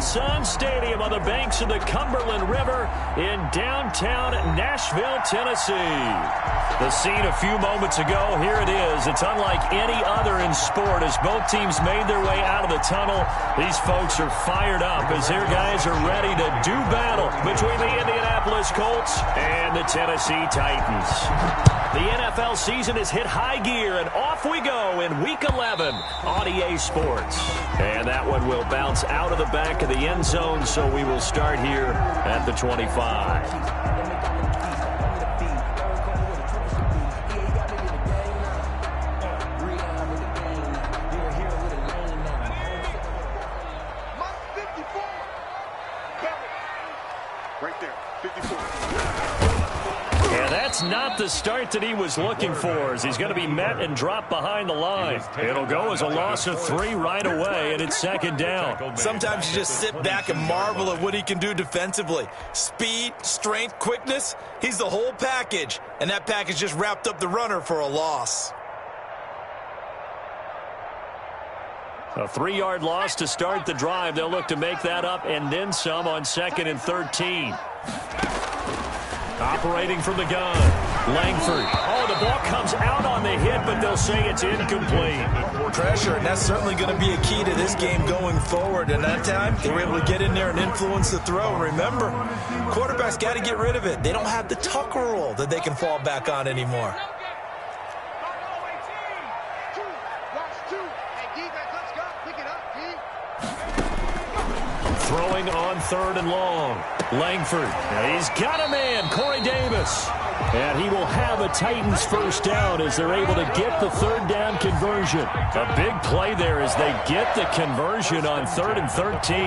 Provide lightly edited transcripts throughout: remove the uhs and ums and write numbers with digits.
Sun Stadium on the banks of the Cumberland River in downtown Nashville, Tennessee. The scene a few moments ago, here it is. It's unlike any other in sport as both teams made their way out of the tunnel. These folks are fired up as their guys are ready to do battle between the Indianapolis Colts and the Tennessee Titans. The NFL season has hit high gear, and off we go in Week 11 on EA Sports. And that one will bounce out of the back of the end zone, so we will start here at the 25. Not the start that he was looking for, as he's going to be met and dropped behind the line. It'll go as a loss of 3 right away, and it's second down. Sometimes you just sit back and marvel at what he can do defensively. Speed, strength, quickness, he's the whole package, and that package just wrapped up the runner for a loss. A 3-yard loss to start the drive. They'll look to make that up and then some on 2nd and 13. Operating from the gun, Langford. Oh, the ball comes out on the hit, but they'll say it's incomplete. Pressure, and that's certainly going to be a key to this game going forward. And that time, they were able to get in there and influence the throw. Remember, quarterbacks got to get rid of it. They don't have the Tucker rule that they can fall back on anymore. Throwing on 3rd and long. Langford. He's got a man, Corey Davis. And he will have a Titans first down as they're able to get the 3rd down conversion. A big play there as they get the conversion on 3rd and 13.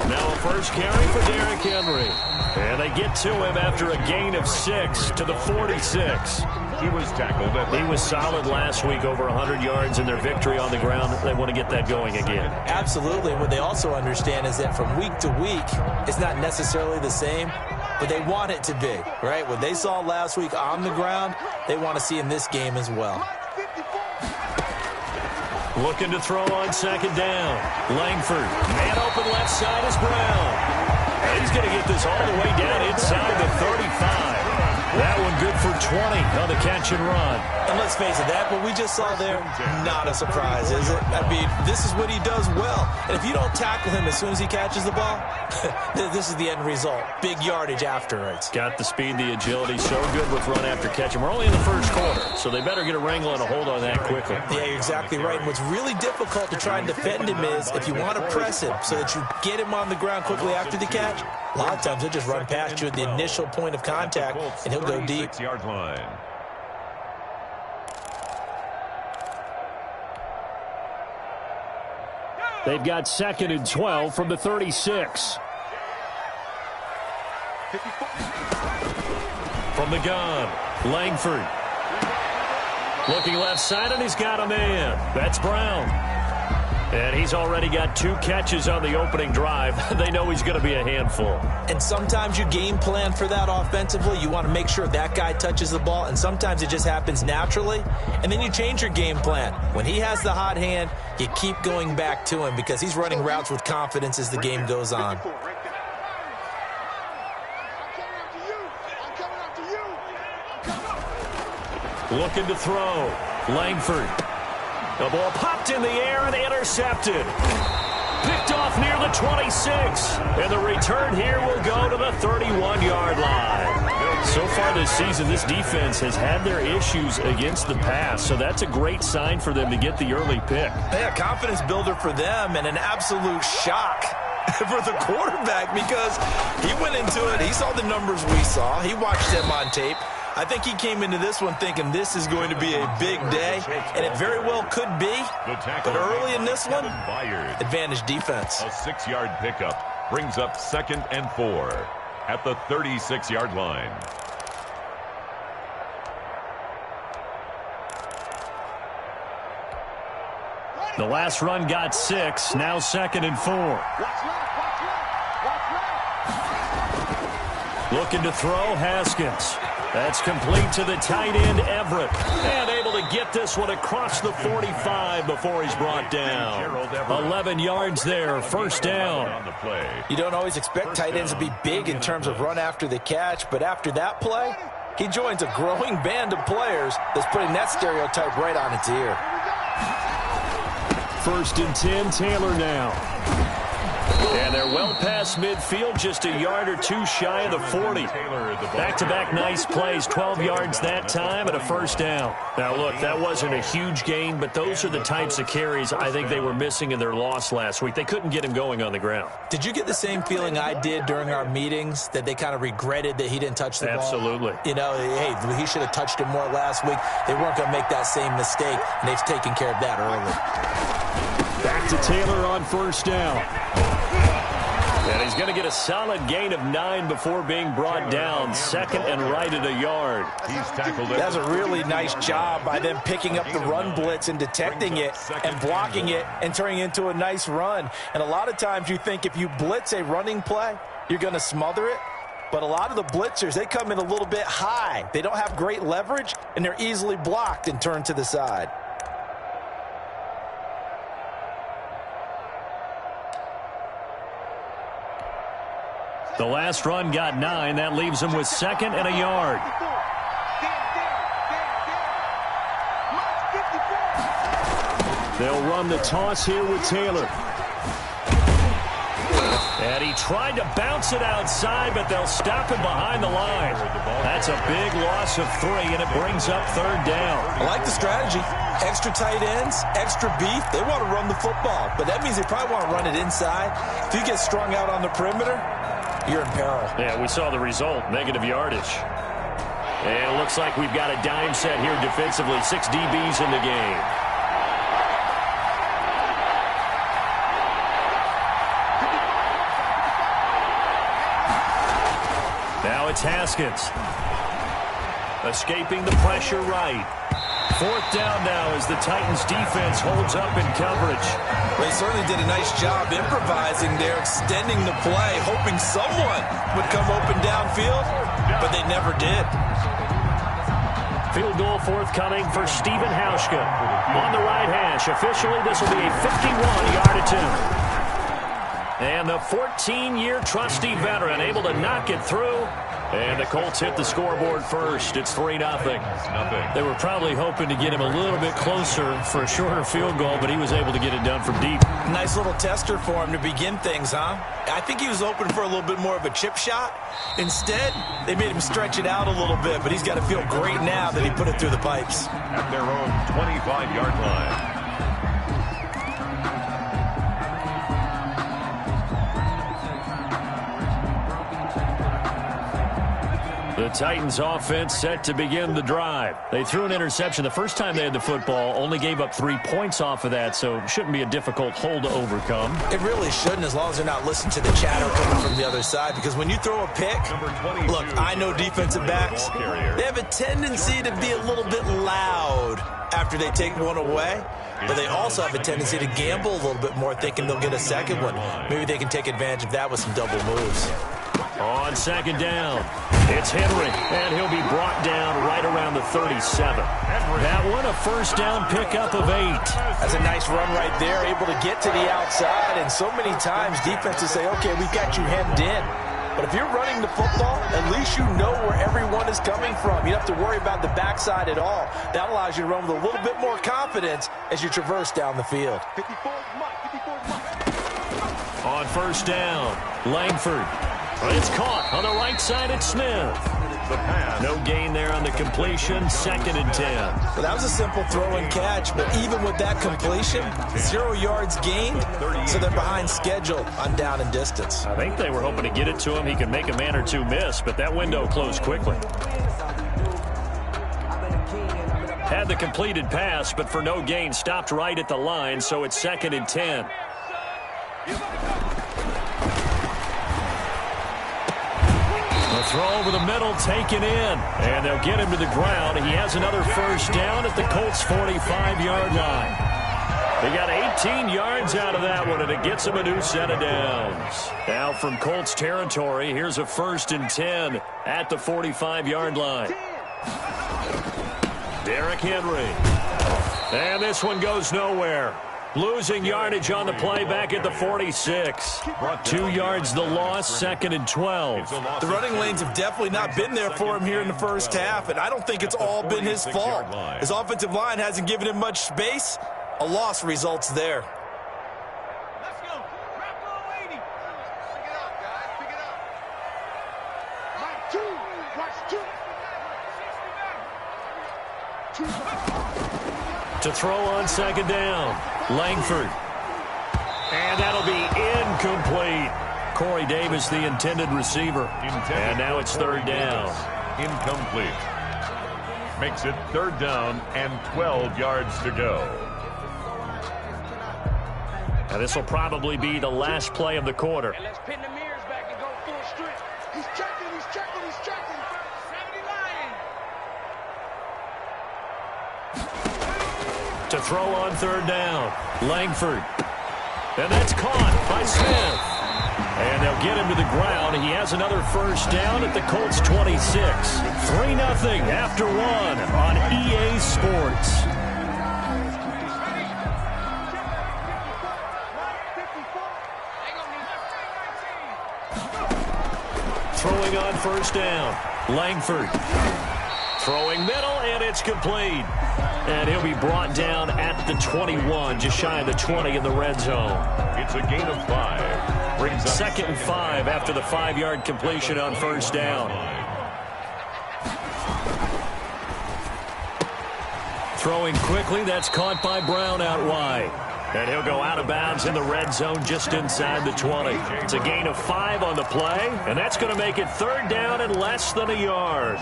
Now a first carry for Derrick Henry. And they get to him after a gain of 6 to the 46. He was tackled. He was solid last week, over 100 yards in their victory on the ground. They want to get that going again. Absolutely. What they also understand is that from week to week, it's not necessarily the same, but they want it to be, right? What they saw last week on the ground, they want to see in this game as well. Looking to throw on 2nd down. Langford. Man open left side is Brown. He's going to get this all the way down inside the 35. That one good for 20 on the catch and run. And let's face it, that what we just saw there, not a surprise, is it? I mean, this is what he does well. And if you don't tackle him as soon as he catches the ball, this is the end result. Big yardage afterwards. Got the speed, the agility, so good with run after catch. And we're only in the first quarter, so they better get a wrangle and a hold on that quickly. Yeah, you're exactly right. And what's really difficult to try and defend him is if you want to press him so that you get him on the ground quickly after the catch, a lot of times he'll just run past you at the initial point of contact, and he'll go deep. 6-yard line. They've got 2nd and 12 from the 36. From the gun, Langford. Looking left side, and he's got a man. That's Brown. And he's already got 2 catches on the opening drive. They know he's going to be a handful. And sometimes you game plan for that offensively. You want to make sure that guy touches the ball, and sometimes it just happens naturally. And then you change your game plan. When he has the hot hand, you keep going back to him because he's running routes with confidence as the game goes on. Looking to throw. Langford. The ball popped in the air and intercepted. Picked off near the 26. And the return here will go to the 31-yard line. So far this season, this defense has had their issues against the pass, so that's a great sign for them to get the early pick. Yeah, confidence builder for them and an absolute shock for the quarterback because he went into it. He saw the numbers we saw. He watched them on tape. I think he came into this one thinking this is going to be a big day, and it very well could be. But early in this one, advantage defense. A 6-yard pickup brings up 2nd and 4 at the 36-yard line. The last run got 6, now 2nd and 4. Looking to throw, Haskins. That's complete to the tight end, Everett. And able to get this one across the 45 before he's brought down. 11 yards there, first down. You don't always expect tight ends to be big in terms of run after the catch, but after that play, he joins a growing band of players that's putting that stereotype right on its ear. 1st and 10, Taylor now. And they're well past midfield, just a yard or two shy of the 40. Back-to-back nice plays, 12 yards that time and a first down. Now, look, that wasn't a huge gain, but those are the types of carries I think they were missing in their loss last week. They couldn't get him going on the ground. Did you get the same feeling I did during our meetings, that they kind of regretted that he didn't touch the ball? Absolutely. You know, hey, he should have touched it more last week. They weren't going to make that same mistake, and they've taken care of that early. Back to Taylor on first down. And he's going to get a solid gain of 9 before being brought down. 2nd and right at a yard. He's tackled it. That's a really nice job by them picking up the run blitz and detecting it and blocking it and turning it into a nice run. And a lot of times you think if you blitz a running play, you're going to smother it. But a lot of the blitzers, they come in a little bit high. They don't have great leverage, and they're easily blocked and turned to the side. The last run got 9. That leaves him with 2nd and a yard. They'll run the toss here with Taylor. And he tried to bounce it outside, but they'll stop him behind the line. That's a big loss of 3, and it brings up 3rd down. I like the strategy. Extra tight ends, extra beef. They want to run the football, but that means they probably want to run it inside. If you get strung out on the perimeter, you're in peril. Yeah, we saw the result, negative yardage. And it looks like we've got a dime set here defensively. 6 DBs in the game. Now it's Haskins. Escaping the pressure right. 4th down now as the Titans defense holds up in coverage. They certainly did a nice job improvising there, extending the play, hoping someone would come open downfield, but they never did. Field goal forthcoming for Stephen Hauschka. On the right hash, officially this will be a 51-yard attempt. And the 14-year trusty veteran able to knock it through. And the Colts hit the scoreboard first. It's 3-0. They were probably hoping to get him a little bit closer for a shorter field goal, but he was able to get it done from deep. Nice little tester for him to begin things, huh? I think he was open for a little bit more of a chip shot. Instead, they made him stretch it out a little bit, but he's got to feel great now that he put it through the pipes. At their own 25-yard line. The Titans offense set to begin the drive. They threw an interception the first time they had the football, only gave up 3 points off of that, so it shouldn't be a difficult hole to overcome. It really shouldn't, as long as they're not listening to the chatter coming from the other side, because when you throw a pick, look, I know defensive backs, they have a tendency to be a little bit loud after they take one away, but they also have a tendency to gamble a little bit more, thinking they'll get a second one. Maybe they can take advantage of that with some double moves. On 2nd down, it's Henry, and he'll be brought down right around the 37. That one, a first down pickup of 8. That's a nice run right there, able to get to the outside, and so many times defenses say, okay, we've got you hemmed in. But if you're running the football, at least you know where everyone is coming from. You don't have to worry about the backside at all. That allows you to run with a little bit more confidence as you traverse down the field. On first down, Langford. It's caught on the right side at Smith. No gain there on the completion, 2nd and 10. Well, that was a simple throw and catch, but even with that completion, 0 yards gained, so they're behind schedule on down and distance. I think they were hoping to get it to him. He could make a man or two miss, but that window closed quickly. Had the completed pass, but for no gain, stopped right at the line, so it's 2nd and 10. The throw over the middle taken in, and they'll get him to the ground. He has another first down at the Colts' 45-yard line. They got 18 yards out of that one, and it gets them a new set of downs. Now from Colts territory, here's a 1st and 10 at the 45-yard line. Derrick Henry. And this one goes nowhere. Losing yardage on the play back at the 46. 2 yards the loss, 2nd and 12. The running lanes have definitely not been there for him here in the first half, and I don't think it's all been his fault. His offensive line hasn't given him much space. A loss results there. Let's go. Bravo 80. Pick it up, guys. Pick it up. Mike 2. Watch 2. To throw on 2nd down. Langford. And that'll be incomplete. Corey Davis, the intended receiver. And now it's 3rd down. Incomplete. Makes it 3rd down and 12 yards to go. And this will probably be the last play of the quarter. And let's pin the mirrors back and go full strip. He's checking, he's checking, he's checking. 79. To throw on 3rd down. Langford. And that's caught by Smith. And they'll get him to the ground. He has another 1st down at the Colts 26. 3-0 after 1 on EA Sports. Throwing on 1st down. Langford. Throwing middle, and it's complete. And he'll be brought down at the 21, just shy of the 20 in the red zone. It's a gain of 5. Brings up 2nd and 5 after the 5-yard completion on 1st down. Throwing quickly, that's caught by Brown out wide. And he'll go out of bounds in the red zone just inside the 20. It's a gain of 5 on the play, and that's going to make it 3rd down and less than a yard.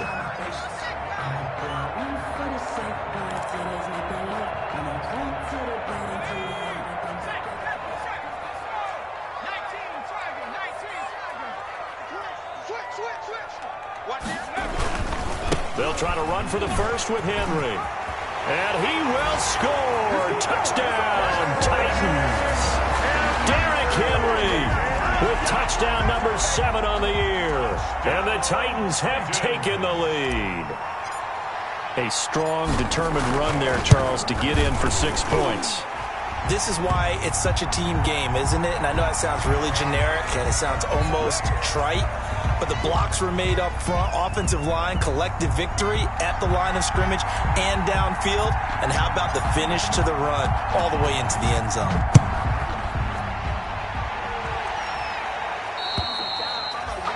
They'll try to run for the 1st with Henry. And he will score. Touchdown, Titans. Derrick Henry with touchdown number 7 on the year. And the Titans have taken the lead. A strong, determined run there, Charles, to get in for 6 points. This is why it's such a team game, isn't it? And I know that sounds really generic and it sounds almost trite, but the blocks were made up front, offensive line, collective victory at the line of scrimmage and downfield. And how about the finish to the run all the way into the end zone?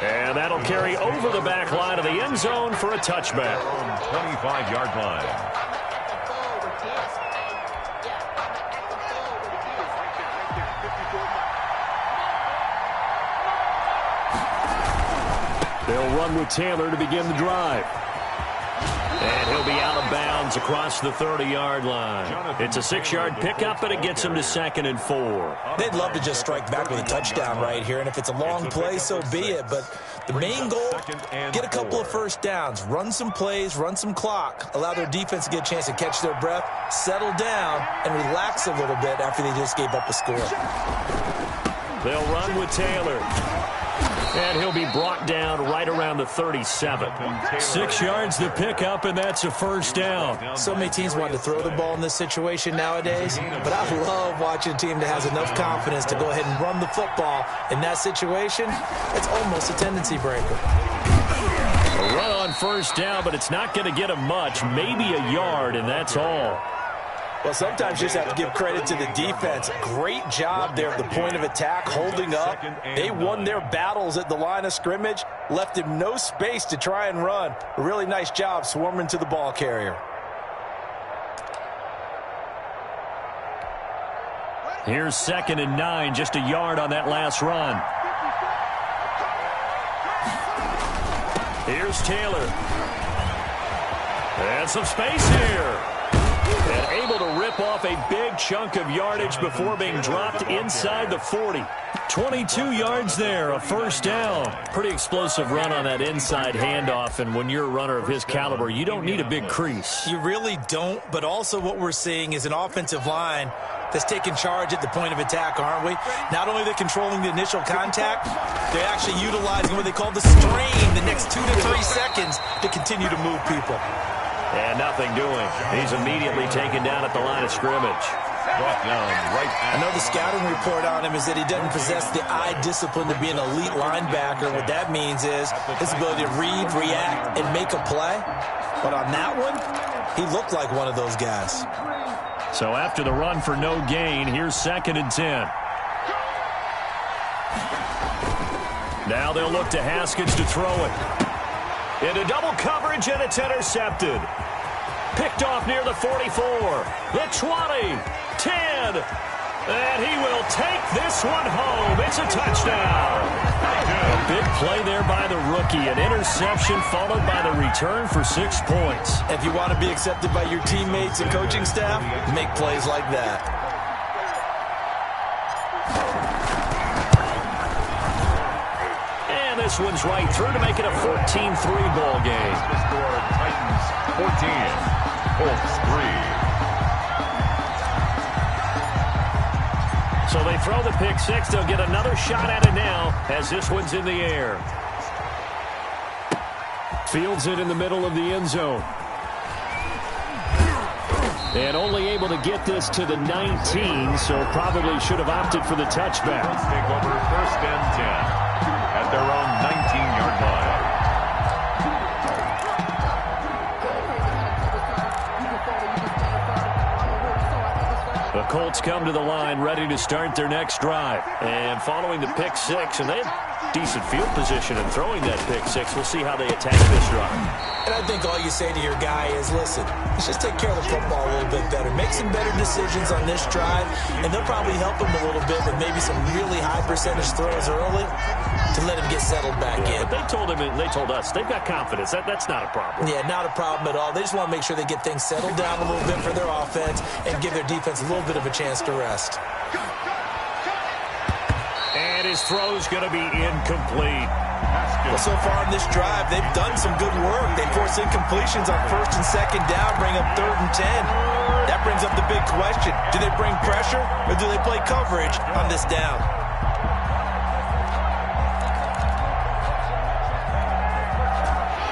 And that'll carry over the back line of the end zone for a touchback. 25-yard line. They'll run with Taylor to begin the drive. And he'll be out of bounds across the 30-yard line. It's a 6-yard pickup, but it gets him to 2nd and 4. They'd love to just strike back with a touchdown right here, and if it's a long play, so be it. But the main goal, get a couple of 1st downs, run some plays, run some clock, allow their defense to get a chance to catch their breath, settle down, and relax a little bit after they just gave up a score. They'll run with Taylor. And he'll be brought down right around the 37. 6 yards to pick up, and that's a 1st down. So many teams want to throw the ball in this situation nowadays, but I love watching a team that has enough confidence to go ahead and run the football. In that situation, it's almost a tendency breaker. A run on 1st down, but it's not going to get him much, maybe a yard, and that's all. Well, sometimes you just have to give credit to the defense. Great job there at the point of attack, holding up. They won their battles at the line of scrimmage, left him no space to try and run. A really nice job swarming to the ball carrier. Here's 2nd and 9, just a yard on that last run. Here's Taylor. And some space here. And able to rip chip off a big chunk of yardage before being dropped inside the 40. 22 yards there, a first down. Pretty explosive run on that inside handoff, and when you're a runner of his caliber, you don't need a big crease. You really don't, but also what we're seeing is an offensive line that's taking charge at the point of attack, aren't we? Not only are they controlling the initial contact, they're actually utilizing what they call the strain the next 2 to 3 seconds to continue to move people. And nothing doing. He's immediately taken down at the line of scrimmage. Brought down right I know the scouting report on him is that he doesn't possess the eye discipline to be an elite linebacker. What that means is his ability to read, react, and make a play. But on that one, he looked like one of those guys. So after the run for no gain, here's 2nd and 10. Now they'll look to Haskins to throw it. Into double coverage, and it's intercepted. Picked off near the 44, the 20, 10, and he will take this one home. It's a touchdown. A big play there by the rookie. An interception followed by the return for 6 points. If you want to be accepted by your teammates and coaching staff, make plays like that. And this one's right through to make it a 14-3 ball game. The score, Titans 14, Colts 3. So they throw the pick six. They'll get another shot at it now as this one's in the air. Fields it in the middle of the end zone. And only able to get this to the 19, so probably should have opted for the touchback. Let's take over 1st and 10 at their own 19-yard line. The Colts come to the line ready to start their next drive. And following the pick six, and they have decent field position in throwing that pick six. We'll see how they attack this drive. And I think all you say to your guy is, listen, let's just take care of the football a little bit better. Make some better decisions on this drive, and they'll probably help him a little bit with maybe some really high percentage throws early to let him get settled back in. But they told us they've got confidence. That's not a problem. Yeah, not a problem at all. They just want to make sure they get things settled down a little bit for their offense and give their defense a little bit of a chance to rest. And his throw's going to be incomplete. Well, so far in this drive, they've done some good work. They force incompletions on 1st and 2nd down, bring up 3rd and 10. That brings up the big question. Do they bring pressure or do they play coverage on this down?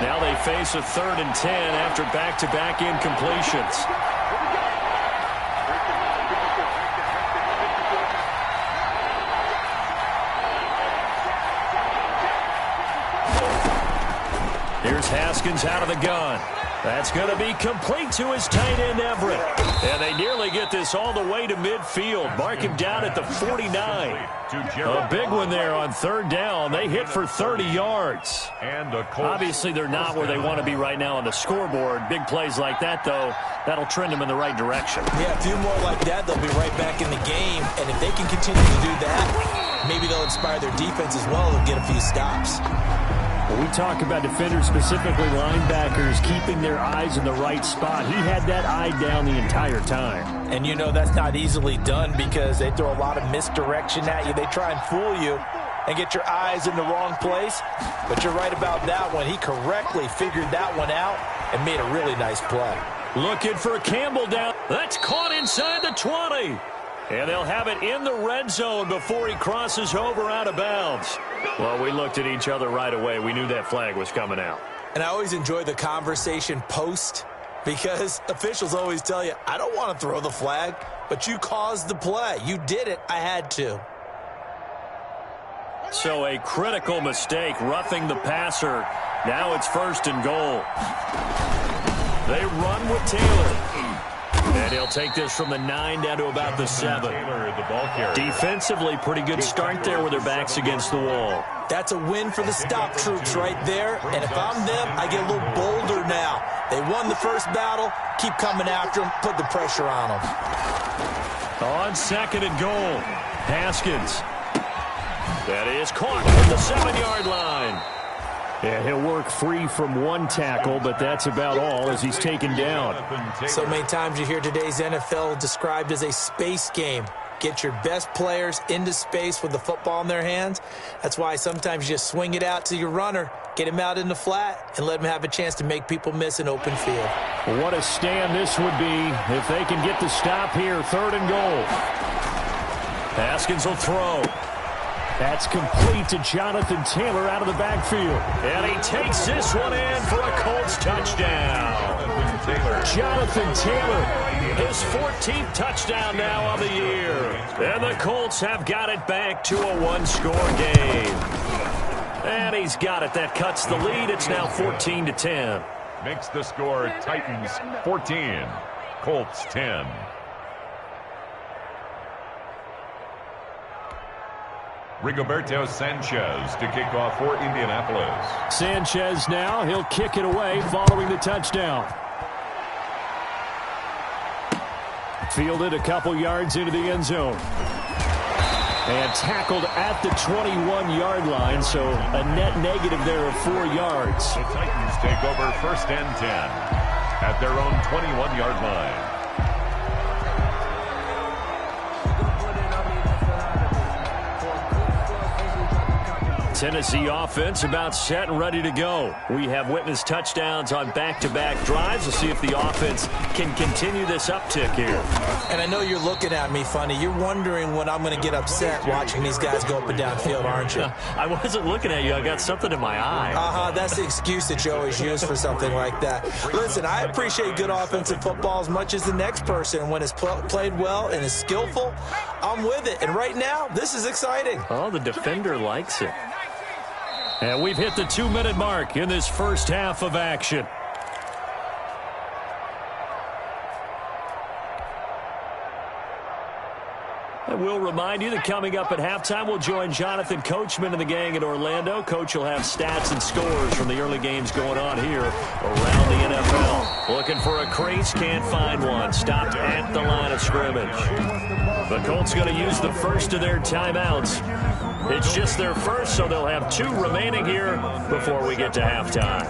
Now they face a 3rd and 10 after back-to-back incompletions. Here's Haskins out of the gun. That's going to be complete to his tight end, Everett. And they nearly get this all the way to midfield. Mark him down at the 49. A big one there on 3rd down. They hit for 30 yards. Obviously, they're not where they want to be right now on the scoreboard. Big plays like that, though, that'll trend them in the right direction. Yeah, a few more like that, they'll be right back in the game. And if they can continue to do that, maybe they'll inspire their defense as well. They'll get a few stops. When we talk about defenders, specifically linebackers, keeping their eyes in the right spot, he had that eye down the entire time. And you know that's not easily done because they throw a lot of misdirection at you. They try and fool you and get your eyes in the wrong place. But you're right about that one. He correctly figured that one out and made a really nice play. Looking for Campbell down. That's caught inside the 20. And they'll have it in the red zone before he crosses over out of bounds. Well, we looked at each other right away. We knew that flag was coming out. And I always enjoy the conversation post because officials always tell you, I don't want to throw the flag, but you caused the play. You did it. I had to. So a critical mistake, roughing the passer. Now it's 1st and goal. They run with Taylor. And he'll take this from the 9 down to about the 7. Defensively, pretty good start there with their backs against the wall. That's a win for the stop troops right there. And if I'm them, I get a little bolder now. They won the first battle. Keep coming after them. Put the pressure on them. On 2nd and goal, Haskins. That is caught from the 7-yard line. Yeah, he'll work free from one tackle, but that's about all as he's taken down. So many times you hear today's NFL described as a space game. Get your best players into space with the football in their hands. That's why sometimes you just swing it out to your runner, get him out in the flat, and let him have a chance to make people miss an open field. Well, what a stand this would be if they can get the stop here. 3rd and goal. Haskins will throw. That's complete to Jonathan Taylor out of the backfield. And he takes this one in for a Colts touchdown. Jonathan Taylor, his 14th touchdown now on the year. And the Colts have got it back to a one-score game. And he's got it. That cuts the lead. It's now 14-10. Makes the score Titans 14, Colts 10. Rigoberto Sanchez to kick off for Indianapolis. Sanchez now, he'll kick it away following the touchdown. Fielded a couple yards into the end zone. And tackled at the 21-yard line, so a net negative there of 4 yards. The Titans take over 1st and 10 at their own 21-yard line. Tennessee offense about set and ready to go. We have witnessed touchdowns on back-to-back drives. We'll see if the offense can continue this uptick here. And I know you're looking at me funny. You're wondering when I'm going to get upset watching these guys go up and down field, aren't you? I wasn't looking at you. I got something in my eye. That's the excuse that you always use for something like that. Listen, I appreciate good offensive football as much as the next person. When it's played well and is skillful, I'm with it. And right now, this is exciting. Oh, the defender likes it. And we've hit the 2-minute mark in this first half of action. And we'll remind you that coming up at halftime, we'll join Jonathan Coachman and the gang in Orlando. Coach will have stats and scores from the early games going on here around the NFL. Looking for a crease, can't find one. Stopped at the line of scrimmage. The Colts going to use the first of their timeouts. It's just their first, so they'll have 2 remaining here before we get to halftime.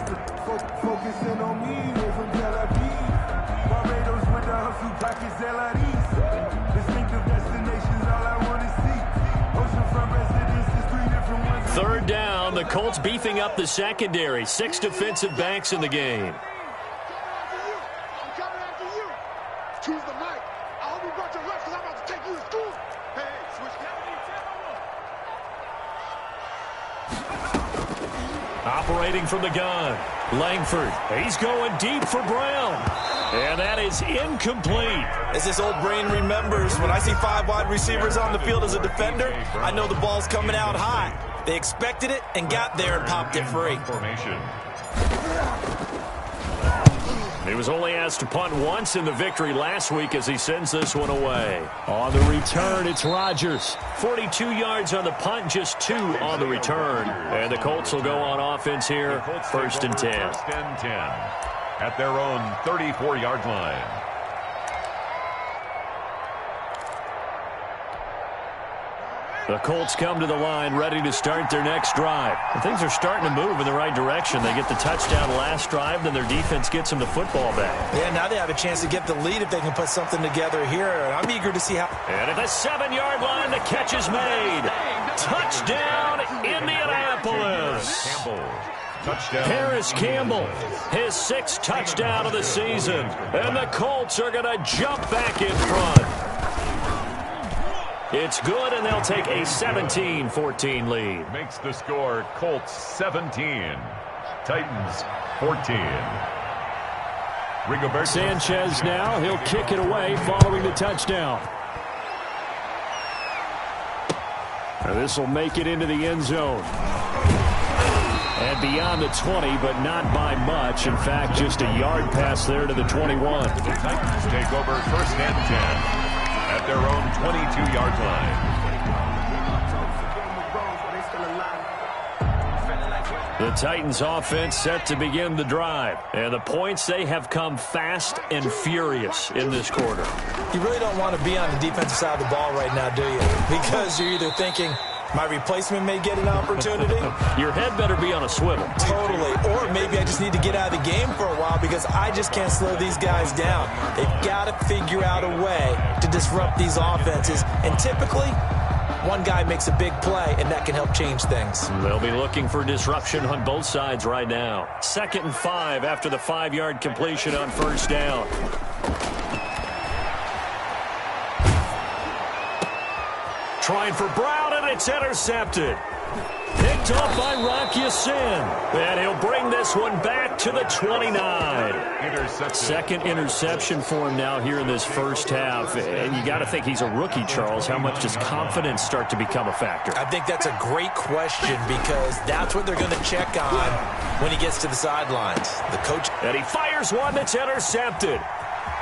Third down, the Colts beefing up the secondary. 6 defensive backs in the game. I'm coming after you. Choose the mic. I hope you brought your refs because I'm about to take you to school. Hey, switch down. Operating from the gun, Langford. He's going deep for Brown. And that is incomplete. As this old brain remembers, when I see 5 wide receivers on the field as a defender, I know the ball's coming out high. They expected it and got there and popped it free. Formation. He was only asked to punt once in the victory last week as he sends this one away. On the return, it's Rodgers. 42 yards on the punt, just 2 on the return. And the Colts will go on offense here, 1st and 10. 1st and 10 at their own 34-yard line. The Colts come to the line ready to start their next drive. And things are starting to move in the right direction. They get the touchdown last drive, then their defense gets them the football back. Yeah, now they have a chance to get the lead if they can put something together here. And I'm eager to see how. And at the 7-yard line, the catch is made. Touchdown, Indianapolis. Touchdown. Harris Campbell, his 6th touchdown of the season. And the Colts are going to jump back in front. It's good, and they'll take a 17-14 lead. Makes the score Colts 17, Titans 14. Rigoberto Sanchez now, he'll kick it away following the touchdown. This will make it into the end zone. And beyond the 20, but not by much. In fact, just a yard pass there to the 21. The Titans take over 1st and 10 at their own 22-yard line. The Titans offense set to begin the drive. And the points, they have come fast and furious in this quarter. You really don't want to be on the defensive side of the ball right now, do you? Because you're either thinking, My replacement may get an opportunity. Your head better be on a swivel. Totally. Or maybe I just need to get out of the game for a while because I just can't slow these guys down. They've got to figure out a way to disrupt these offenses. And typically, one guy makes a big play, and that can help change things. They'll be looking for disruption on both sides right now. 2nd and 5 after the 5-yard completion on first down. Trying for Brown, and it's intercepted. Picked off by Rock Ya-Sin. And he'll bring this one back to the 29. Second interception for him now here in this first half. And you got to think he's a rookie, Charles. How much does confidence start to become a factor? I think that's a great question because that's what they're going to check on when he gets to the sidelines. The coach. And he fires one that's intercepted.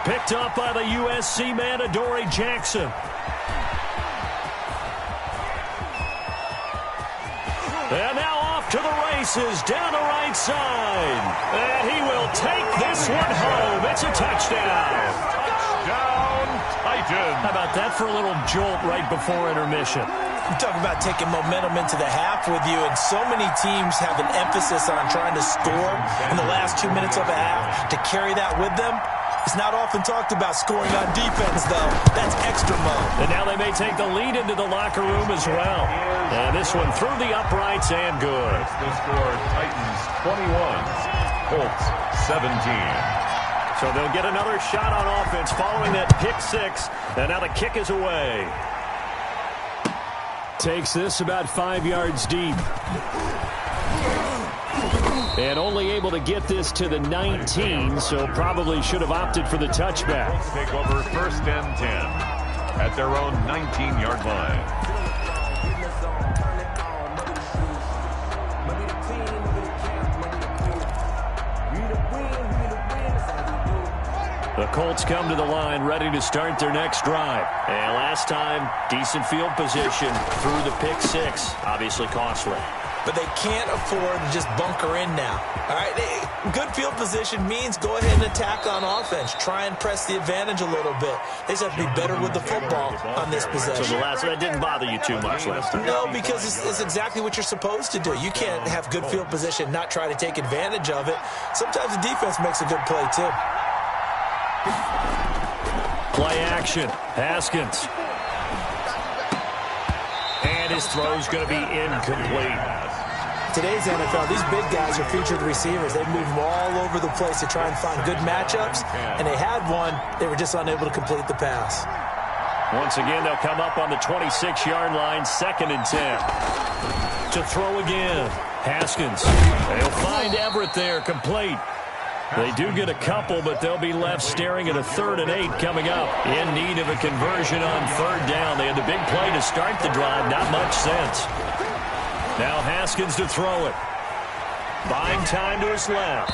Picked up by the USC man, Adoree Jackson. And now off to the races, down the right side. And he will take this one home. It's a touchdown. Touchdown, Titans. How about that for a little jolt right before intermission? You talk about taking momentum into the half with you, and so many teams have an emphasis on trying to score in the last 2 minutes of a half. To carry that with them, it's not often talked about scoring on defense, though. That's extra mode. And now they may take the lead into the locker room as well. And this one through the uprights and good. The score, Titans 21, Colts 17. So they'll get another shot on offense following that pick six. And now the kick is away. Takes this about 5 yards deep. And only able to get this to the 19, so probably should have opted for the touchback. Take over 1st and 10 at their own 19-yard line. The Colts come to the line ready to start their next drive. And last time, decent field position through the pick six. Obviously costly. But they can't afford to just bunker in now. All right, good field position means go ahead and attack on offense. Try and press the advantage a little bit. They just have to be better with the football on this possession. So that didn't bother you too much last time? No, because it's exactly what you're supposed to do. You can't have good field position, not try to take advantage of it. Sometimes the defense makes a good play, too. Play action. Haskins. And his throw's going to be incomplete. Today's NFL, these big guys are featured receivers. They move them all over the place to try and find good matchups, and they had one. They were just unable to complete the pass. Once again, they'll come up on the 26-yard line, 2nd and 10. To throw again, Haskins. They'll find Everett there, complete. They do get a couple, but they'll be left staring at a 3rd and 8 coming up. In need of a conversion on 3rd down. They had the big play to start the drive. Not much sense. Now Haskins to throw it. Buying time to his left.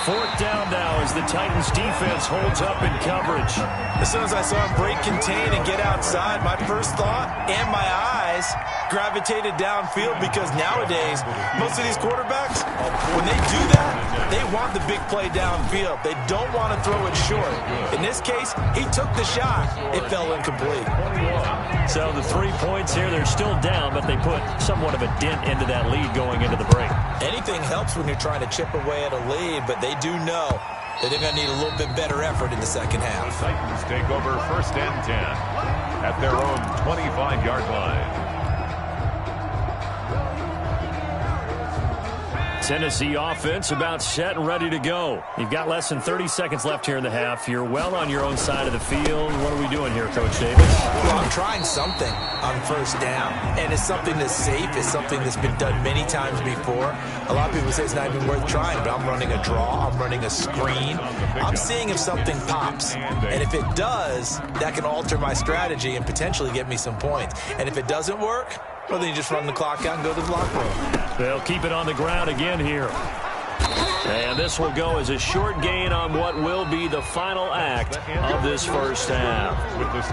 4th down now as the Titans defense holds up in coverage. As soon as I saw him break contain and get outside, my first thought and my eyes gravitated downfield because nowadays, most of these quarterbacks, when they do that, they want the big play downfield. They don't want to throw it short. In this case, he took the shot. It fell incomplete. So the 3 points here, they're still down, but they put somewhat of a dent into that lead going into the break. Anything helps when you're trying to chip away at a lead, but they do know that they're going to need a little bit better effort in the second half. The Titans take over 1st and 10 at their own 25-yard line. Tennessee offense about set and ready to go. You've got less than 30 seconds left here in the half. You're well on your own side of the field. What are we doing here, Coach Davis? Well, I'm trying something on 1st down, and it's something that's safe. It's something that's been done many times before. A lot of people say it's not even worth trying, but I'm running a draw. I'm running a screen. I'm seeing if something pops, and if it does, that can alter my strategy and potentially get me some points. And if it doesn't work, well, then you just run the clock out and go to the locker room. They'll keep it on the ground again here. And this will go as a short gain on what will be the final act of this first half.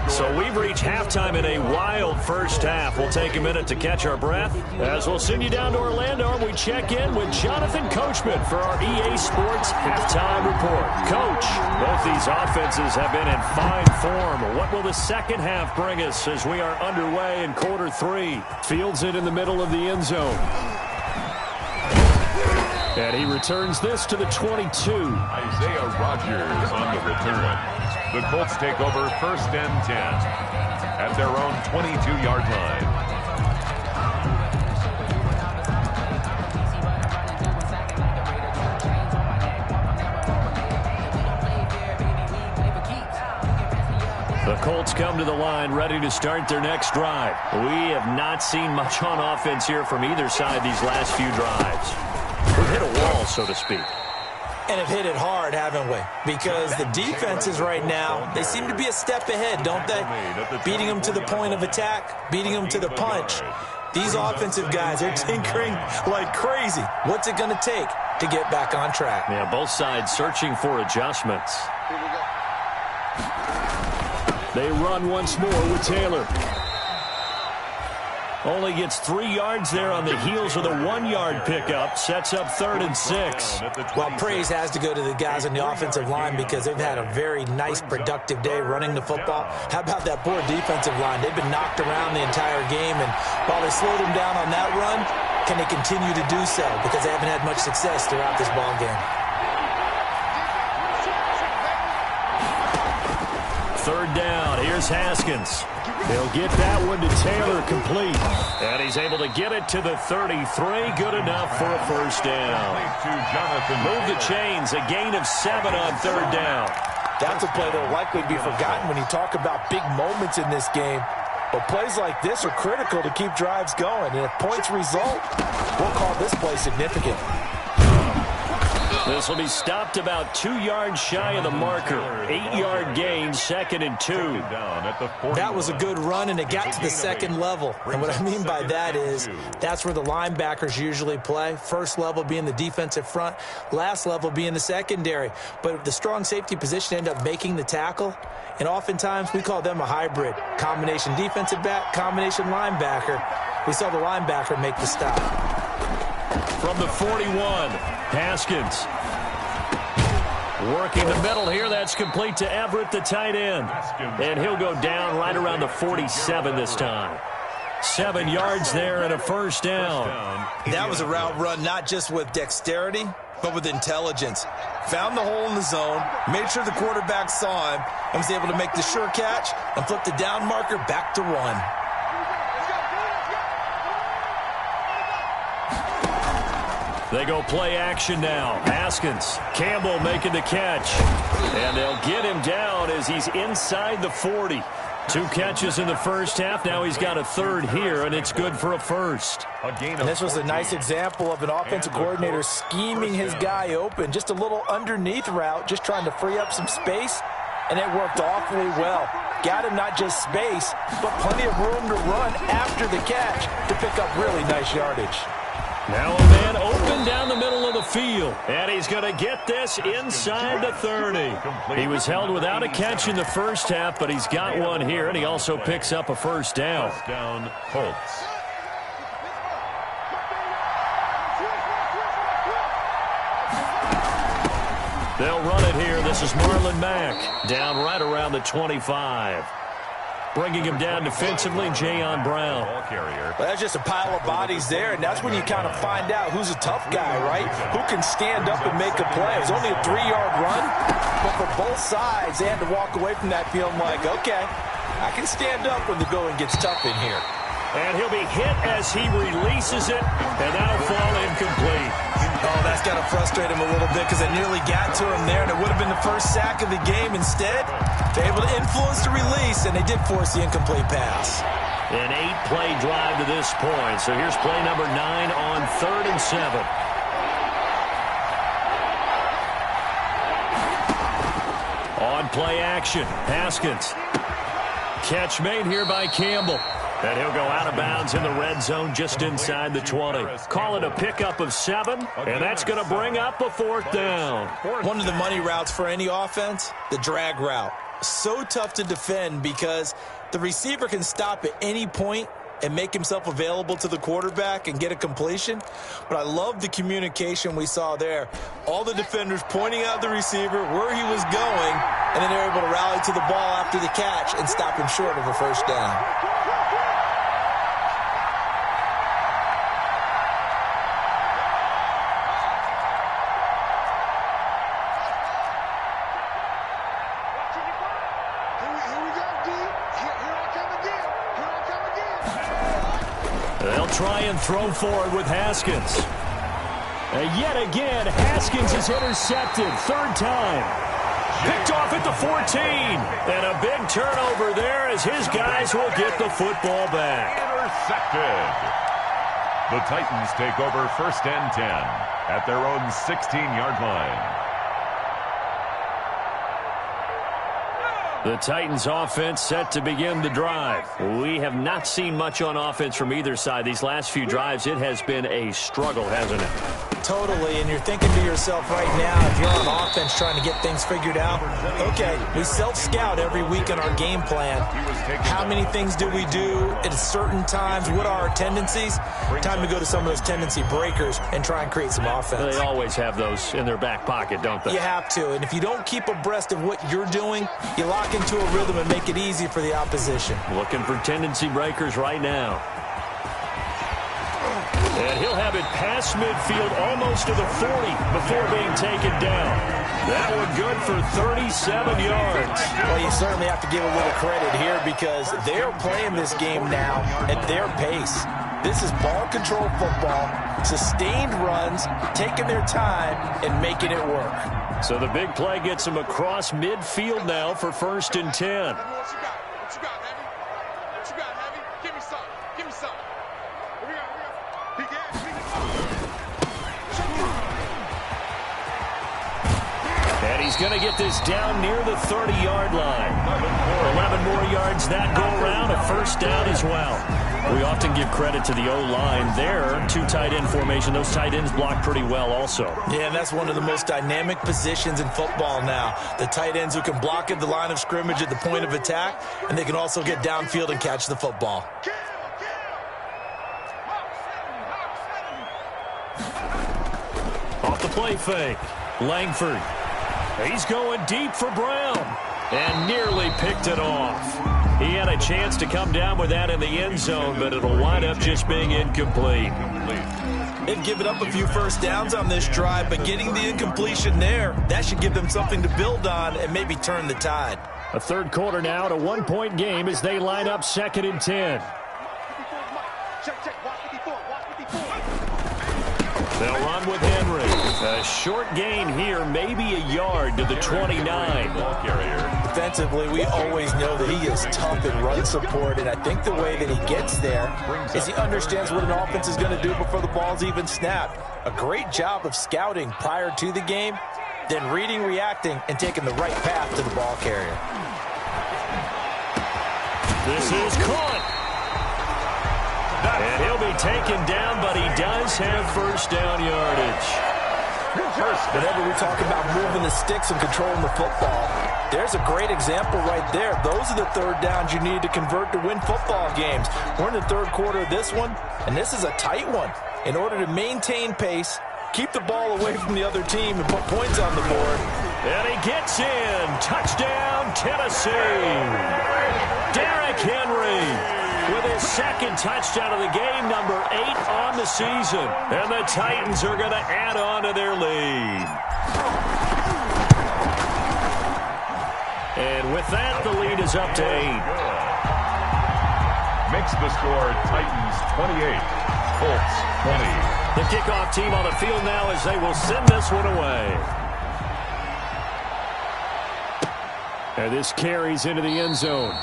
So we've reached halftime in a wild first half. We'll take a minute to catch our breath as we'll send you down to Orlando and we check in with Jonathan Coachman for our EA Sports Halftime Report. Coach, both these offenses have been in fine form. What What will the second half bring us as we are underway in quarter 3? Fields it in the middle of the end zone. And he returns this to the 22. Isaiah Rodgers on the return. The Colts take over 1st and 10 at their own 22-yard line. The Colts come to the line ready to start their next drive. We have not seen much on offense here from either side these last few drives. We've hit a wall, so to speak. And have hit it hard, haven't we? Because the defenses right now, they seem to be a step ahead, don't they? Beating them to the point of attack, beating them to the punch. These offensive guys are tinkering like crazy. What's it going to take to get back on track? Yeah, both sides searching for adjustments. They run once more with Taylor. Only gets 3 yards there on the heels of the 1-yard pickup. Sets up 3rd and 6. Well, praise has to go to the guys on the offensive line because they've had a very nice, productive day running the football. How about that poor defensive line? They've been knocked around the entire game, and while they slowed them down on that run, can they continue to do so? Because they haven't had much success throughout this ball game. 3rd down. Here's Haskins. He'll get that one to Taylor complete. And he's able to get it to the 33. Good enough for a 1st down. Move the chains. A gain of 7 on 3rd down. That's a play that will likely be forgotten when you talk about big moments in this game. But plays like this are critical to keep drives going. And if points result, we'll call this play significant. This will be stopped about 2 yards shy of the marker. 8-yard gain, 2nd and 2. That was a good run, and it got to the 2nd level. And what I mean by that is that's where the linebackers usually play. First level being the defensive front, last level being the secondary. But the strong safety position ended up making the tackle, and oftentimes we call them a hybrid. Combination defensive back, combination linebacker. We saw the linebacker make the stop. From the 41, Haskins. Working the middle here. That's complete to Everett, the tight end. And he'll go down right around the 47 this time. 7 yards there and a 1st down. That was a route run not just with dexterity, but with intelligence. Found the hole in the zone, made sure the quarterback saw him, and was able to make the sure catch and flip the down marker back to 1. They go play action now. Haskins, Campbell making the catch. And they'll get him down as he's inside the 40. 2 catches in the first half. Now he's got a 3rd here, and it's good for a 1st. And this was a nice example of an offensive coordinator scheming his guy open. Just a little underneath route, just trying to free up some space, and it worked awfully well. Got him not just space, but plenty of room to run after the catch to pick up really nice yardage. Now a man open down the middle of the field. And he's going to get this inside the 30. He was held without a catch in the first half, but he's got one here, and he also picks up a 1st down. First down, Colts. They'll run it here. This is Marlon Mack. Down right around the 25. Bringing him down defensively, Jayon Brown. Well, that's just a pile of bodies there, and that's when you kind of find out who's a tough guy, right? Who can stand up and make a play. It was only a 3-yard run, but for both sides, they had to walk away from that feeling like, okay, I can stand up when the going gets tough in here. And he'll be hit as he releases it, and that'll fall incomplete. Oh, that's got to frustrate him a little bit because it nearly got to him there, and it would have been the first sack of the game. Instead, they're able to influence the release, and they did force the incomplete pass. An 8-play drive to this point. So here's play number 9 on 3rd and 7. On play action, Haskins. Catch made here by Campbell. And he'll go out of bounds in the red zone just inside the 20. Call it a pickup of 7, and that's going to bring up a 4th down. One of the money routes for any offense, the drag route. So tough to defend because the receiver can stop at any point and make himself available to the quarterback and get a completion. But I love the communication we saw there. All the defenders pointing out the receiver where he was going, and then they're able to rally to the ball after the catch and stop him short of a first down. They'll try and throw forward with Haskins. And yet again, Haskins is intercepted. Third time. Picked off at the 14. And a big turnover there as his guys will get the football back. Intercepted. The Titans take over first and 10 at their own 16-yard line. The Titans offense set to begin the drive. We have not seen much on offense from either side. These last few drives, it has been a struggle, hasn't it? Totally, and you're thinking to yourself right now, if you're on offense trying to get things figured out, okay, we self-scout every week in our game plan. How many things do we do at certain times? What are our tendencies? Time to go to some of those tendency breakers and try and create some offense. They always have those in their back pocket, don't they? You have to, and if you don't keep abreast of what you're doing, you lock into a rhythm and make it easy for the opposition. Looking for tendency breakers right now. And he'll have it past midfield almost to the 40 before being taken down. That one good for 37 yards. Well, you certainly have to give a little credit here because they're playing this game now at their pace. This is ball control football, sustained runs, taking their time and making it work. So the big play gets them across midfield now for first and 10. What you got? What you got, Heavy? What you got, Heavy? Give me some. Give me some. What we got? He got. And he's going to get this down near the 30-yard line. 11 more yards that go around, a first down as well. We often give credit to the O-line there. Two tight end formation. Those tight ends block pretty well also. Yeah, and that's one of the most dynamic positions in football now. The tight ends who can block at the line of scrimmage at the point of attack, and they can also get downfield and catch the football. Off the play fake. Langford. He's going deep for Brown. And nearly picked it off. He had a chance to come down with that in the end zone, but it'll wind up just being incomplete. They've given up a few first downs on this drive, but getting the incompletion there, that should give them something to build on and maybe turn the tide. A third quarter now, at a one-point game as they line up second and 10. They'll run with Henry. A short gain here, maybe a yard to the 29. Ball carrier. Defensively, we always know that he is tough in run support, and I think the way that he gets there is he understands what an offense is going to do before the ball's even snapped. A great job of scouting prior to the game, then reading, reacting, and taking the right path to the ball carrier. This is caught. And he'll be taken down, but he does have first down yardage. Whenever we talk about moving the sticks and controlling the football, there's a great example right there. Those are the third downs you need to convert to win football games. We're in the third quarter of this one, and this is a tight one. In order to maintain pace, keep the ball away from the other team, and put points on the board. And he gets in. Touchdown, Tennessee. Derrick Henry with his second touchdown of the game, number 8 on the season. And the Titans are going to add on to their lead. And with that, the lead is up to 8. Makes the score Titans 28, Colts 20. The kickoff team on the field now as they will send this one away. And this carries into the end zone.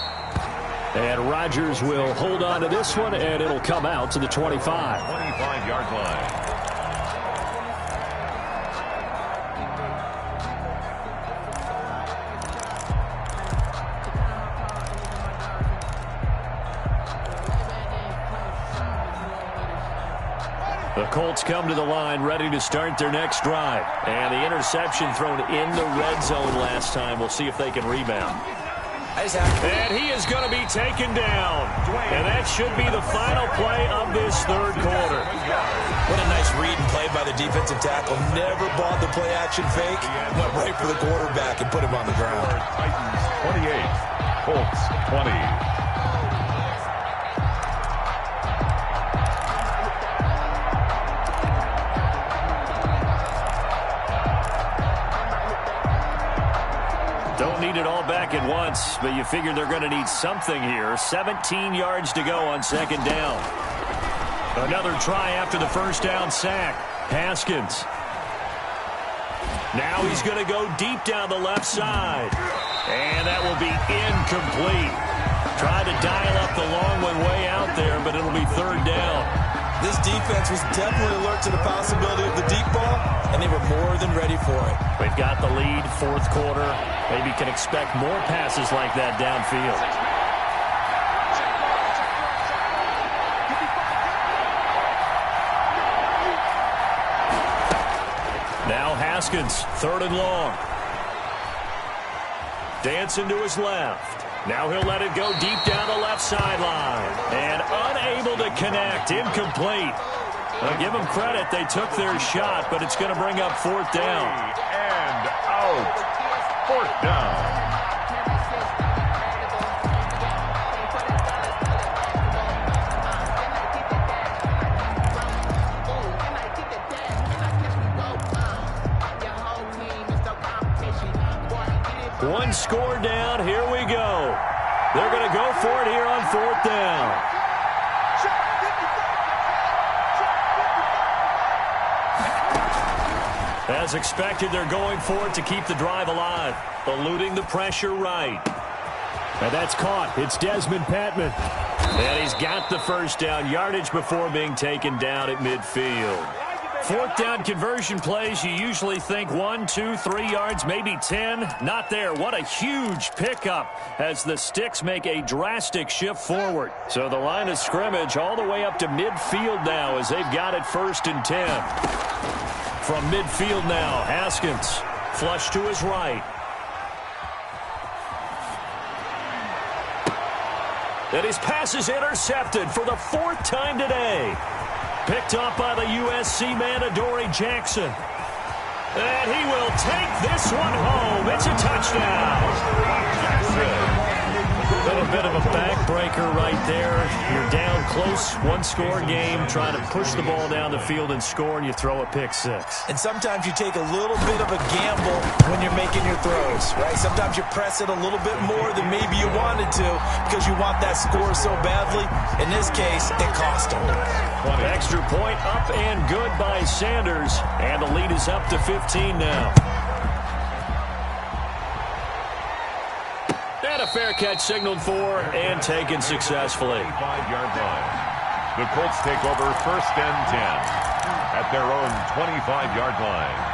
And Rodgers will hold on to this one, and it'll come out to the 25. 25-yard line. The Colts come to the line ready to start their next drive. And the interception thrown in the red zone last time. We'll see if they can rebound. I guys have to. And he is going to be taken down. And that should be the final play of this third quarter. What a nice read and play by the defensive tackle. Never bought the play-action fake. Went right for the quarterback and put him on the ground. Titans 28, Colts 20. Don't need it all back at once, but you figure they're going to need something here. 17 yards to go on second down. Another try after the first down sack. Haskins. Now he's going to go deep down the left side. And that will be incomplete. Tried to dial up the long one way out there, but it'll be third down. This defense was definitely alert to the possibility of the deep ball, and they were more than ready for it. We've got the lead, fourth quarter. Maybe can expect more passes like that downfield. Now Haskins, third and long. Dancing to his left. Now he'll let it go deep down the left sideline. And unable to connect. Incomplete. I'll give them credit. They took their shot, but it's going to bring up fourth down. And out. Fourth down. One score down. Here we go. They're going to go for it here on fourth down. As expected, they're going for it to keep the drive alive. Eluding the pressure right. And that's caught. It's Desmond Patman. And he's got the first down. Yardage before being taken down at midfield. Fourth down conversion plays, you usually think 1, 2, 3 yards, maybe 10. Not there. What a huge pickup as the Sticks make a drastic shift forward. So the line of scrimmage all the way up to midfield now as they've got it first and 10. From midfield now, Haskins flush to his right. And his pass is intercepted for the fourth time today. Picked up by the USC man, Adoree Jackson. And he will take this one home. It's a touchdown. A little bit of a backbreaker right there. You're down close, one-score game, trying to push the ball down the field and score, and you throw a pick six. And sometimes you take a little bit of a gamble when you're making your throws, right? Sometimes you press it a little bit more than maybe you wanted to because you want that score so badly. In this case, it cost him. Extra point up and good by Sanders, and the lead is up to 15 now. And a fair catch signaled for and taken successfully. 5-yard line. The Colts take over first and 10 at their own 25-yard line.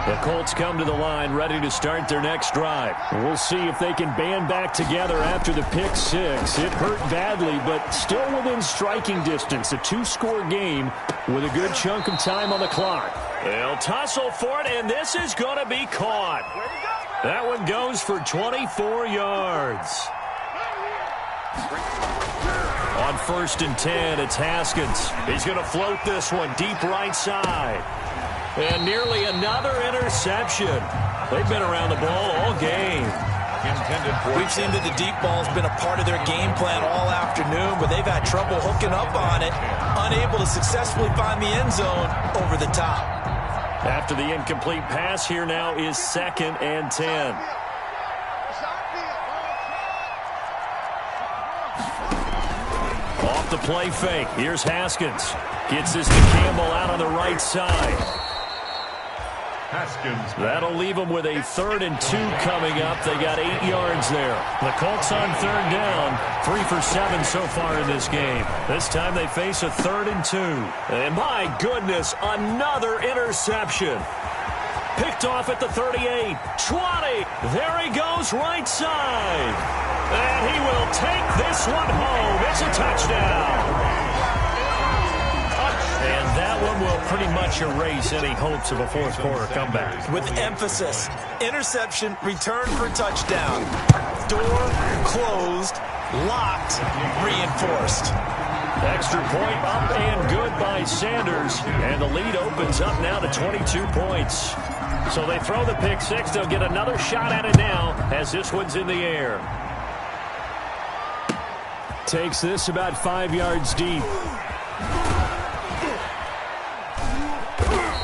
The Colts come to the line ready to start their next drive. We'll see if they can band back together after the pick six. It hurt badly, but still within striking distance. A two-score game with a good chunk of time on the clock. They'll tussle for it, and this is going to be caught. That one goes for 24 yards. On first and 10, it's Haskins. He's going to float this one deep right side. And nearly another interception. They've been around the ball all game. We've seen that the deep ball's been a part of their game plan all afternoon, but they've had trouble hooking up on it, unable to successfully find the end zone over the top. After the incomplete pass, here now is second and 10. Off the play fake. Here's Haskins. Gets this to Campbell out on the right side. Haskins. That'll leave them with a 3rd and 2 coming up. They got 8 yards there. The Colts on third down. 3 for 7 so far in this game. This time they face a 3rd and 2. And my goodness, another interception. Picked off at the 38, 20. There he goes right side. And he will take this one home. It's a touchdown. And that one will pretty much erase any hopes of a fourth-quarter comeback. With emphasis, interception, return for touchdown. Door closed, locked, reinforced. Extra point up and good by Sanders. And the lead opens up now to 22 points. So they throw the pick six. They'll get another shot at it now as this one's in the air. Takes this about 5 yards deep.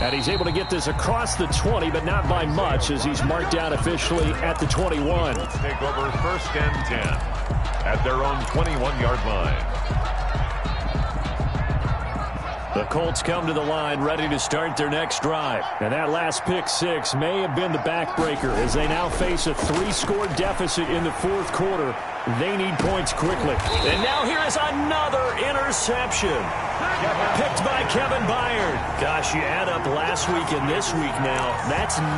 And he's able to get this across the 20, but not by much as he's marked down officially at the 21. Take over 1st and 10 at their own 21-yard line. The Colts come to the line ready to start their next drive. And that last pick six may have been the backbreaker as they now face a 3-score deficit in the fourth quarter. They need points quickly. And now here is another interception. Picked by Kevin Byard. Gosh, you add up last week and this week now. That's 9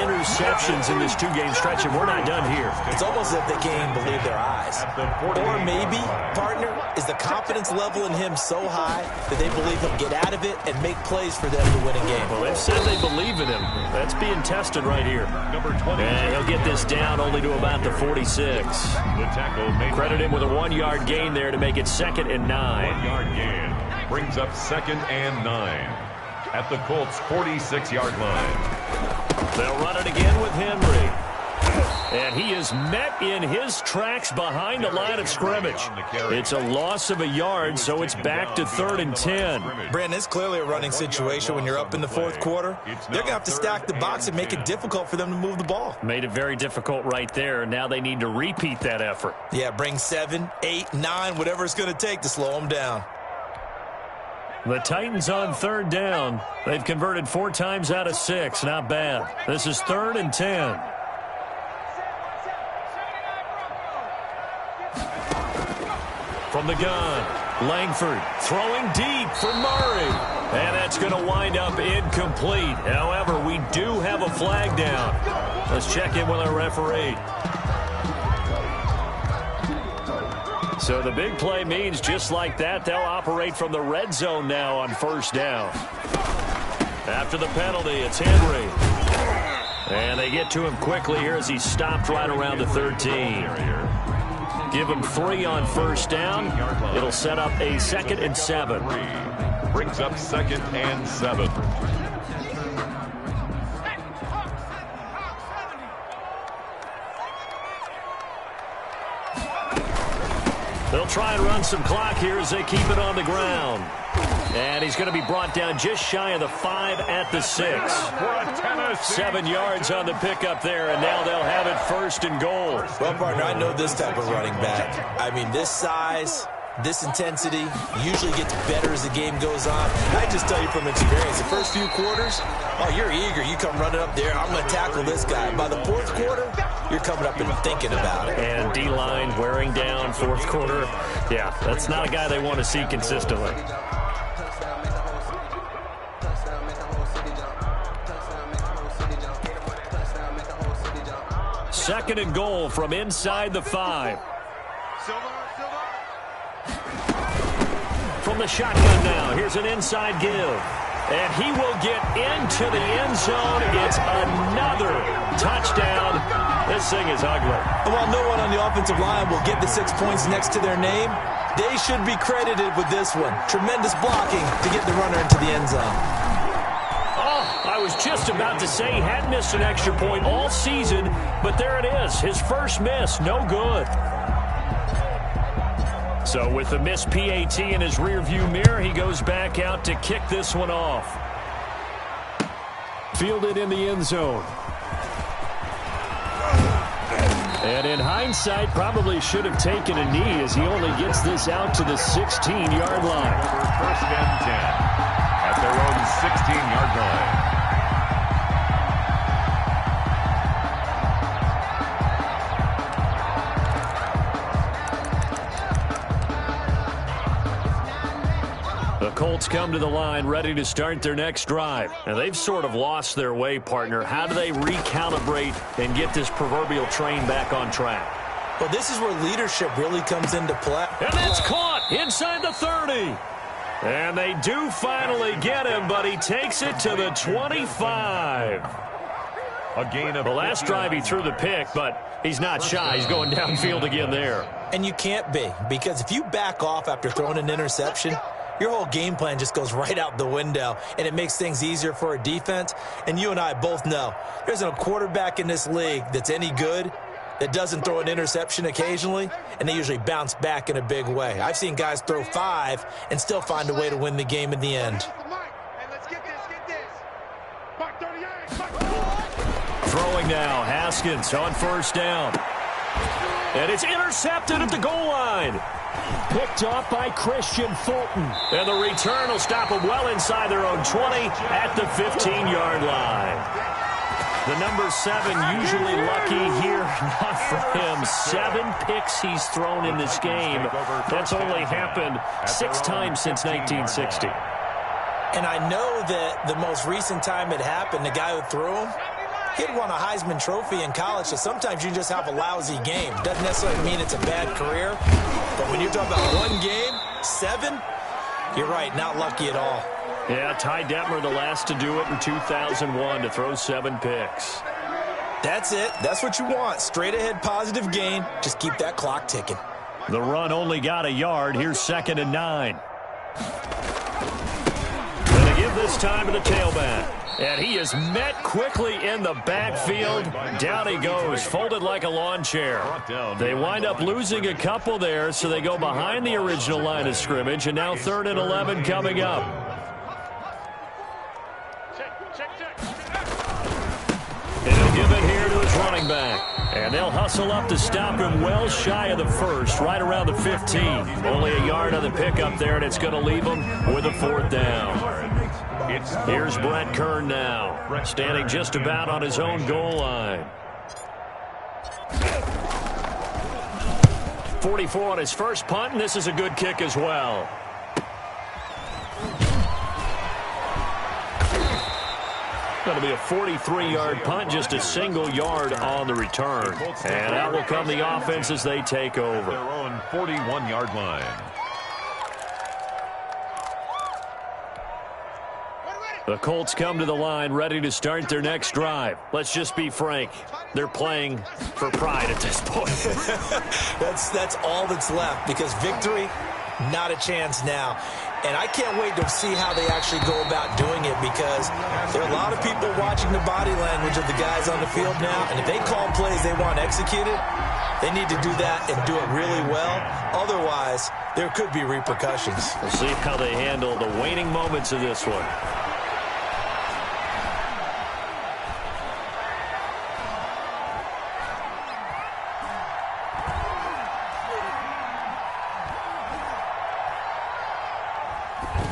interceptions in this 2-game stretch, and we're not done here. It's almost as if they can't even believe their eyes. Or maybe, partner, is the confidence level in him so high that they believe he'll get out of it and make plays for them to win a game. Well, they've said they believe in him. That's being tested right here. Number 20. And he'll get this down only to about the 46. The tackle made. Credit him with a 1-yard gain there to make it 2nd and 9. 1-yard gain brings up 2nd and 9 at the Colts' 46-yard line. They'll run it again with Henry. And he is met in his tracks behind the line of scrimmage. It's a loss of a yard, so it's back to 3rd and 10. Brandon, it's clearly a running situation when you're up in the fourth quarter. They're going to have to stack the box and make it difficult for them to move the ball. Made it very difficult right there. Now they need to repeat that effort. Yeah, bring 7, 8, 9, whatever it's going to take to slow them down. The Titans on 3rd down. They've converted 4 times out of 6. Not bad. This is 3rd and 10. From the gun, Langford throwing deep for Murray. And that's going to wind up incomplete. However, we do have a flag down. Let's check in with our referee. So the big play means just like that, they'll operate from the red zone now on 1st down. After the penalty, it's Henry. And they get to him quickly here as he's stopped right around the 13. Give him 3 on 1st down. It'll set up a 2nd and 7. Brings up 2nd and 7. They'll try and run some clock here as they keep it on the ground. And he's going to be brought down just shy of the 5 at the 6. 7 yards on the pickup there, and now they'll have it 1st and goal. Well, partner, I know this type of running back. I mean, this size, this intensity usually gets better as the game goes on. I just tell you from experience, the first few quarters, oh, you're eager. You come running up there, I'm going to tackle this guy. By the 4th quarter, you're coming up and thinking about it. And D-line wearing down 4th quarter. Yeah, that's not a guy they want to see consistently. Second and goal from inside the 5. From the shotgun now, here's an inside give. And he will get into the end zone. It's another touchdown. This thing is ugly. While no one on the offensive line will get the 6 points next to their name, they should be credited with this one. Tremendous blocking to get the runner into the end zone. I was just about to say he hadn't missed an extra point all season, but there it is. His first miss, no good. So with the missed PAT in his rearview mirror, he goes back out to kick this one off. Fielded in the end zone. And in hindsight, probably should have taken a knee as he only gets this out to the 16-yard line. 1st and 10 at their own 16-yard line. The Colts come to the line ready to start their next drive. And they've sort of lost their way, partner. How do they recalibrate and get this proverbial train back on track? Well, this is where leadership really comes into play. And that's caught inside the 30. And they do finally get him, but he takes it to the 25. A gain of the last drive he threw the pick, but he's not shy. He's going downfield again there. And you can't be, because if you back off after throwing an interception, your whole game plan just goes right out the window, and it makes things easier for a defense. And you and I both know there's a quarterback in this league that's any good that doesn't throw an interception occasionally, and they usually bounce back in a big way. I've seen guys throw 5 and still find a way to win the game in the end. Throwing now, Haskins on first down. And it's intercepted at the goal line. Picked off by Christian Fulton. And the return will stop them well inside their own 20 at the 15-yard line. The number 7 usually lucky here. Not for him. 7 picks he's thrown in this game. That's only happened 6 times since 1960. And I know that the most recent time it happened, the guy who threw him, he had won a Heisman Trophy in college, so sometimes you just have a lousy game. Doesn't necessarily mean it's a bad career, but when you're talking about one game, 7, you're right, not lucky at all. Yeah, Ty Detmer, the last to do it in 2001, to throw 7 picks. That's it. That's what you want. Straight ahead positive gain. Just keep that clock ticking. The run only got a yard. Here's 2nd and 9. And they give this time to the tailback. And he is met quickly in the backfield. Down he goes, folded like a lawn chair. They wind up losing a couple there, so they go behind the original line of scrimmage, and now 3rd and 11 coming up. And he'll give it here to his running back. And they'll hustle up to stop him well shy of the 1st, right around the 15. Only a yard on the pickup there, and it's going to leave him with a 4th down. Here's Brett Kern now, standing just about on his own goal line. 44 on his first punt, and this is a good kick as well. Going to be a 43-yard punt, just a single yard on the return. And out will come the offense as they take over. Their own 41-yard line. The Colts come to the line ready to start their next drive. Let's just be frank. They're playing for pride at this point. That's all that's left, because victory, not a chance now. And I can't wait to see how they actually go about doing it, because there are a lot of people watching the body language of the guys on the field now. And if they call plays they want executed, they need to do that and do it really well. Otherwise, there could be repercussions. We'll see how they handle the waning moments of this one.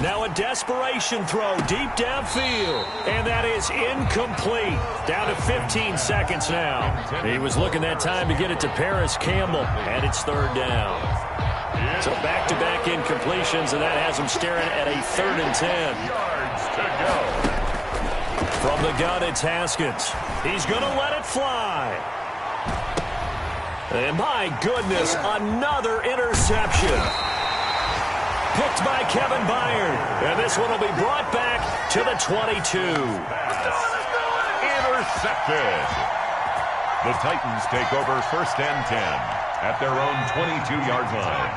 Now a desperation throw deep downfield, and that is incomplete. Down to 15 seconds now. He was looking that time to get it to Paris Campbell, and it's 3rd down. So back-to-back incompletions, and that has him staring at a 3rd and 10. From the gun, it's Haskins. He's going to let it fly. And my goodness, another interception. Picked by Kevin Byard. And this one will be brought back to the 22. Intercepted. The Titans take over 1st and 10 at their own 22-yard line.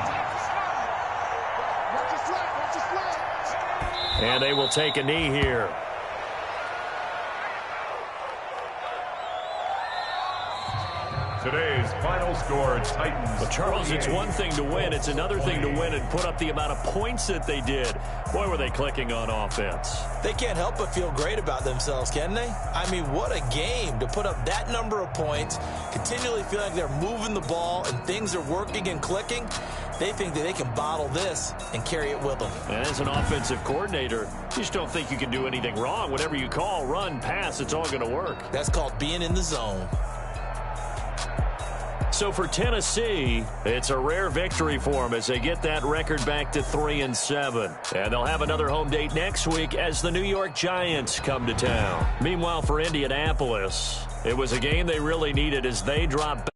And they will take a knee here. Today's final score, Titans. Well, Charles, it's one thing to win. It's another thing to win and put up the amount of points that they did. Boy, were they clicking on offense. They can't help but feel great about themselves, can they? I mean, what a game to put up that number of points, continually feel like they're moving the ball and things are working and clicking. They think that they can bottle this and carry it with them. And as an offensive coordinator, you just don't think you can do anything wrong. Whatever you call, run, pass, it's all going to work. That's called being in the zone. So for Tennessee, it's a rare victory for them as they get that record back to 3-7. And they'll have another home date next week as the New York Giants come to town. Meanwhile, for Indianapolis, it was a game they really needed as they dropped